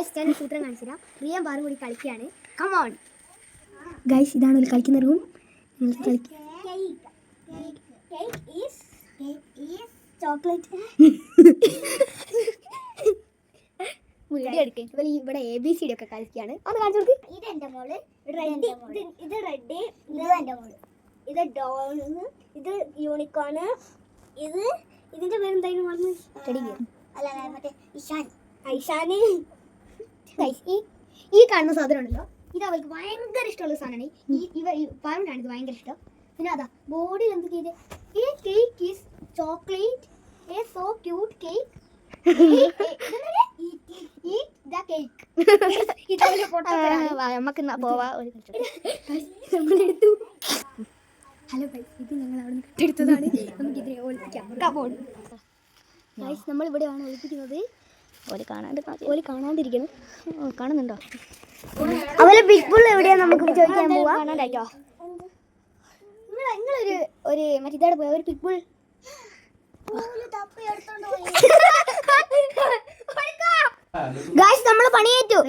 Guys ഞാൻ സൂത്രം കാണിച്ചു തരാം. റിയയും പാറും കൂടി കളിക്കുകയാണ്. കം ഓൺ ഗൈസ്, ഇതാണ് ഒരു കളിക്കുന്ന റൂം. ചോക്ലേറ്റ് വീഡിയോ എടുക്കുക. ഇവിടെ ABCD ഒക്കെ കളിക്കുകയാണ്. അത് കാണിച്ചു കൊടുക്ക്. ഇത് എൻ്റെ മോള്, ഇത് റെഡ്, ഇത് എൻ്റെ മോള്, ഇത് ഡോൺ, ഇത് യൂണിക്കോണ്, ഇത് ഇതിന്റെ പേരെന്തായാലും മറന്നു. അല്ല മറ്റേ ഐഷാന്. ഈ കാണുന്ന സാധനം ഉണ്ടല്ലോ, ഇത് അവൾക്ക് ഭയങ്കര ഇഷ്ടമുള്ള സാധനമാണ്. പാറുണ്ടാണ് ഇത് ഭയങ്കര ഇഷ്ടം. പിന്നെ അതാ ബോർഡിൽ എന്ത് ചെയ്ത് ഈ cake is chocolate, a so cute cake, നമ്മളെടുത്തു. ഹലോ ഗൈസ്, ഇത് ഞങ്ങൾ അവിടെ നിന്ന് കെട്ടെടുത്തതാണ്. നമുക്കിതിനെ ഒളിപ്പിക്കാം. ഗൈസ്, നമ്മളിവിടെയാണ് ഒളിപ്പിക്കുന്നത്. ഓല് കാണാണ്ടിരിക്കണം. കാണുന്നുണ്ടോ? അവരെ ബിഗ് ബുൾ എവിടെയാണ് നമുക്ക് ചോദിക്കാൻ പോവാ. കാണാണ്ടായിട്ടോ? നിങ്ങളൊരു ഒരു മറ്റേ ഇതോടെ പോയ ഒരു ബിഗ് ബുൾ ഗൈസ്, നമ്മൾ പണിയേറ്റു.